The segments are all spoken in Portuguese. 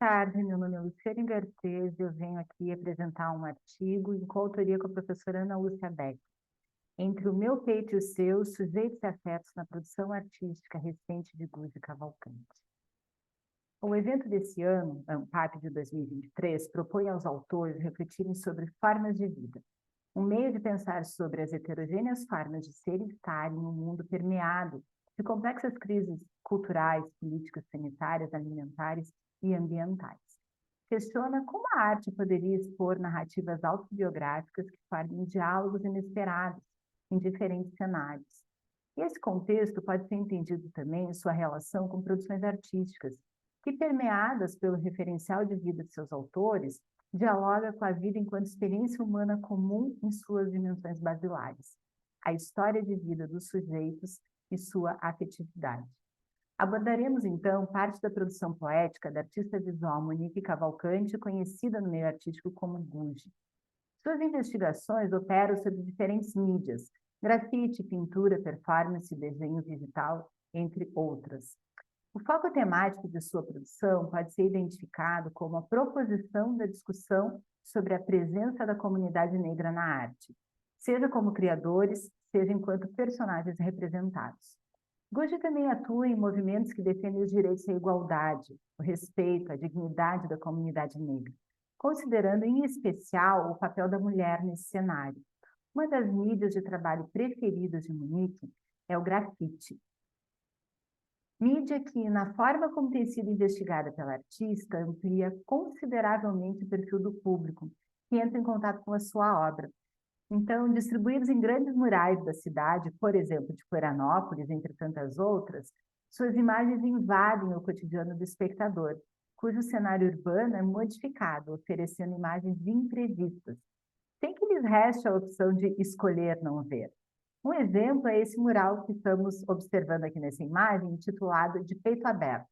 tarde, meu nome é Luciane Garcês e eu venho aqui apresentar um artigo em coautoria com a professora Ana Lúcia Beck. Entre o meu peito e o seu, sujeitos e afetos na produção artística recente de Gude Cavalcante. O evento desse ano, ANPAP de 2023, propõe aos autores refletirem sobre formas de vida, um meio de pensar sobre as heterogêneas formas de ser e estar em um mundo permeado de complexas crises culturais, políticas, sanitárias, alimentares e ambientais. Questiona como a arte poderia expor narrativas autobiográficas que formem diálogos inesperados em diferentes cenários. E esse contexto pode ser entendido também em sua relação com produções artísticas, que, permeadas pelo referencial de vida de seus autores, dialoga com a vida enquanto experiência humana comum em suas dimensões basilares, a história de vida dos sujeitos e sua afetividade. Abordaremos, então, parte da produção poética da artista visual Monique Cavalcante, conhecida no meio artístico como Gude. Suas investigações operam sobre diferentes mídias, grafite, pintura, performance, desenho digital, entre outras. O foco temático de sua produção pode ser identificado como a proposição da discussão sobre a presença da comunidade negra na arte, seja como criadores, seja enquanto personagens representados. Gude também atua em movimentos que defendem os direitos à igualdade, o respeito, a dignidade da comunidade negra, considerando em especial o papel da mulher nesse cenário. Uma das mídias de trabalho preferidas de Monique é o grafite. Mídia que, na forma como tem sido investigada pela artista, amplia consideravelmente o perfil do público que entra em contato com a sua obra. Então, distribuídos em grandes murais da cidade, por exemplo, de Florianópolis, entre tantas outras, suas imagens invadem o cotidiano do espectador, cujo cenário urbano é modificado, oferecendo imagens imprevistas, sem que lhes reste a opção de escolher não ver. Um exemplo é esse mural que estamos observando aqui nessa imagem, intitulado De Peito Aberto.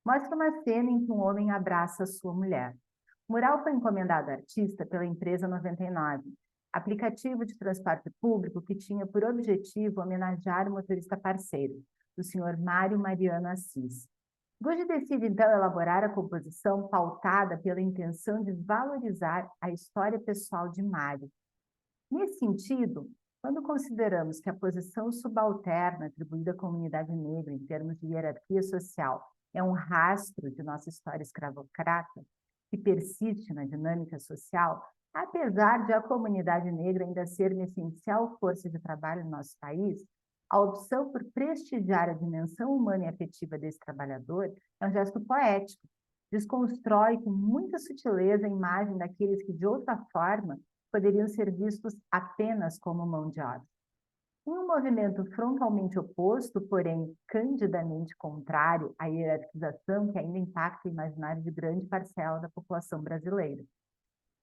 Mostra uma cena em que um homem abraça a sua mulher. O mural foi encomendado à artista pela empresa 99, aplicativo de transporte público que tinha por objetivo homenagear o motorista parceiro, o senhor Mário Mariano Assis. Gude decide, então, elaborar a composição pautada pela intenção de valorizar a história pessoal de Mário. Nesse sentido, quando consideramos que a posição subalterna atribuída à comunidade negra em termos de hierarquia social é um rastro de nossa história escravocrata, que persiste na dinâmica social, apesar de a comunidade negra ainda ser uma essencial força de trabalho no nosso país, a opção por prestigiar a dimensão humana e afetiva desse trabalhador é um gesto poético, desconstrói com muita sutileza a imagem daqueles que, de outra forma, poderiam ser vistos apenas como mão de obra. Em um movimento frontalmente oposto, porém candidamente contrário à hierarquização que ainda impacta o imaginário de grande parcela da população brasileira.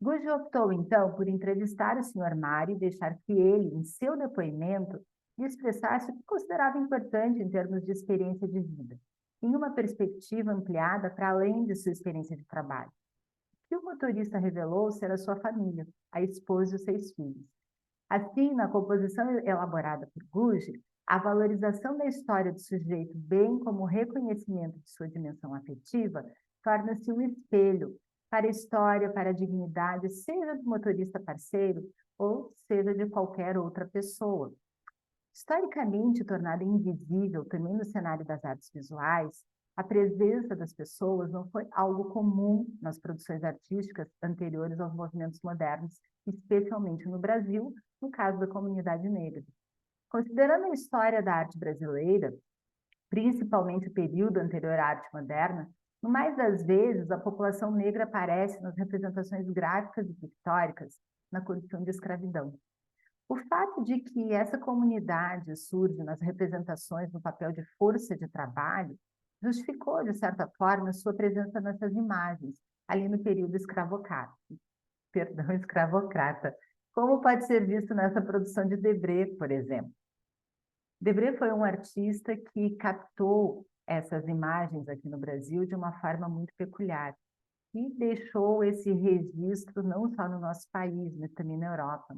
Gude optou, então, por entrevistar o Sr. Mário e deixar que ele, em seu depoimento, lhe expressasse o que considerava importante em termos de experiência de vida, em uma perspectiva ampliada para além de sua experiência de trabalho. O que o motorista revelou ser a sua família, a esposa e os 6 filhos. Assim, na composição elaborada por Gude, a valorização da história do sujeito, bem como o reconhecimento de sua dimensão afetiva, torna-se um espelho para a história, para a dignidade, seja do motorista parceiro ou seja de qualquer outra pessoa. Historicamente tornada invisível também no cenário das artes visuais, a presença das pessoas não foi algo comum nas produções artísticas anteriores aos movimentos modernos, especialmente no Brasil, no caso da comunidade negra. Considerando a história da arte brasileira, principalmente o período anterior à arte moderna, no mais das vezes a população negra aparece nas representações gráficas e pictóricas na condição de escravidão. O fato de que essa comunidade surge nas representações no papel de força de trabalho justificou, de certa forma, sua presença nessas imagens, ali no período escravocrata, como pode ser visto nessa produção de Debré, por exemplo. Debré foi um artista que captou essas imagens aqui no Brasil de uma forma muito peculiar e deixou esse registro não só no nosso país, mas também na Europa.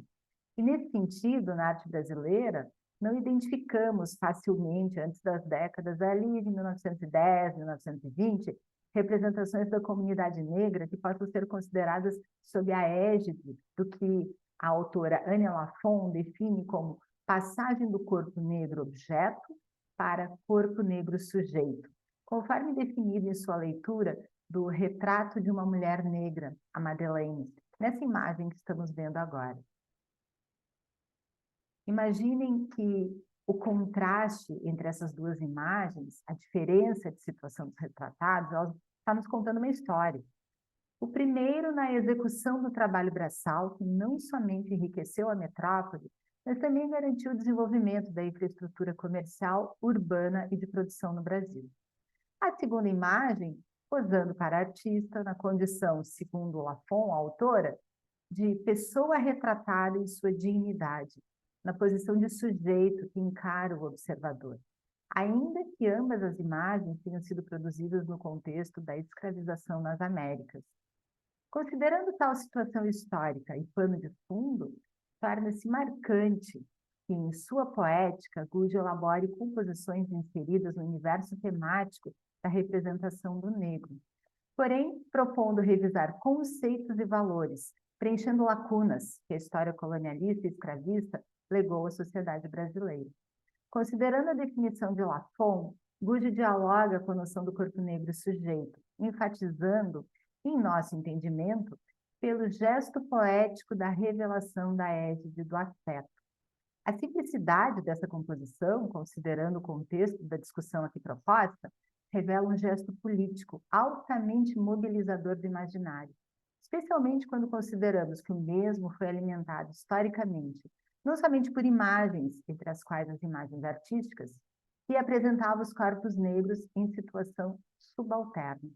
E, nesse sentido, na arte brasileira, não identificamos facilmente, antes das décadas ali de 1910, 1920, representações da comunidade negra que possam ser consideradas sob a égide do que a autora Ania Lafon define como passagem do corpo negro objeto para corpo negro sujeito, conforme definido em sua leitura do Retrato de uma Mulher Negra, a Madeleine, nessa imagem que estamos vendo agora. Imaginem que o contraste entre essas duas imagens, a diferença de situação dos retratados, ela está nos contando uma história. O primeiro na execução do trabalho braçal, que não somente enriqueceu a metrópole, mas também garantiu o desenvolvimento da infraestrutura comercial, urbana e de produção no Brasil. A segunda imagem, posando para a artista, na condição, segundo Lafon, a autora, de pessoa retratada em sua dignidade, na posição de sujeito que encara o observador, ainda que ambas as imagens tenham sido produzidas no contexto da escravização nas Américas. Considerando tal situação histórica e pano de fundo, torna-se marcante que, em sua poética, Goude elabore composições inseridas no universo temático da representação do negro, porém propondo revisar conceitos e valores, preenchendo lacunas que a história colonialista e escravista legou à sociedade brasileira. Considerando a definição de Lafon, Goude dialoga com a noção do corpo negro sujeito, enfatizando, em nosso entendimento, pelo gesto poético da revelação da égide do afeto. A simplicidade dessa composição, considerando o contexto da discussão aqui proposta, revela um gesto político altamente mobilizador do imaginário, especialmente quando consideramos que o mesmo foi alimentado historicamente não somente por imagens, entre as quais as imagens artísticas, que apresentavam os corpos negros em situação subalterna.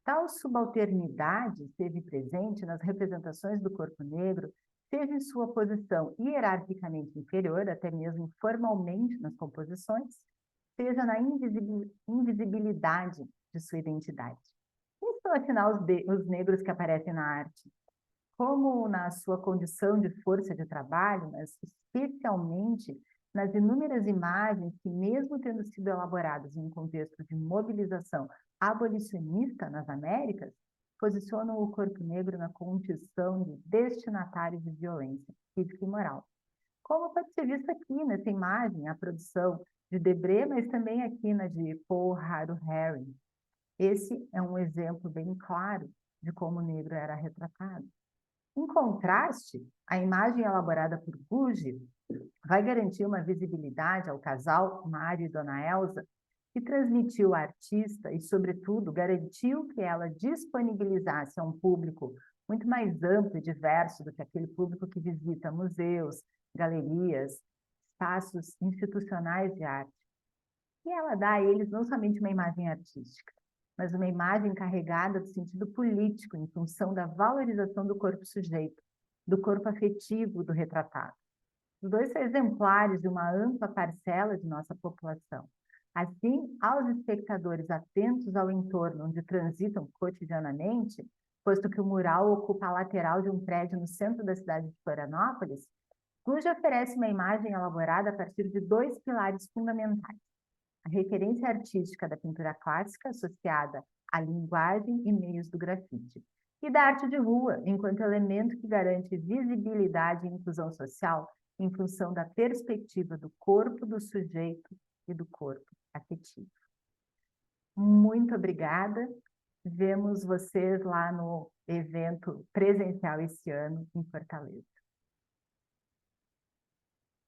Tal subalternidade esteve presente nas representações do corpo negro, seja em sua posição hierarquicamente inferior, até mesmo formalmente nas composições, seja na invisibilidade de sua identidade. Quem são, afinal, os negros que aparecem na arte? Como na sua condição de força de trabalho, mas especialmente nas inúmeras imagens que, mesmo tendo sido elaboradas em um contexto de mobilização abolicionista nas Américas, posicionam o corpo negro na condição de destinatário de violência física e moral. Como pode ser visto aqui nessa imagem, a produção de Debré, mas também aqui na de Paul Haru Herring. Esse é um exemplo bem claro de como o negro era retratado. Em contraste, a imagem elaborada por Goude vai garantir uma visibilidade ao casal Mário e Dona Elza, que transmitiu à artista e, sobretudo, garantiu que ela disponibilizasse a um público muito mais amplo e diverso do que aquele público que visita museus, galerias, espaços institucionais de arte. E ela dá a eles não somente uma imagem artística, mas uma imagem carregada do sentido político em função da valorização do corpo sujeito, do corpo afetivo do retratado. Os dois são exemplares de uma ampla parcela de nossa população. Assim, aos espectadores atentos ao entorno onde transitam cotidianamente, posto que o mural ocupa a lateral de um prédio no centro da cidade de Florianópolis, Goude oferece uma imagem elaborada a partir de dois pilares fundamentais: a referência artística da pintura clássica associada à linguagem e meios do grafite, e da arte de rua, enquanto elemento que garante visibilidade e inclusão social em função da perspectiva do corpo do sujeito e do corpo afetivo. Muito obrigada. Vemos vocês lá no evento presencial esse ano em Fortaleza.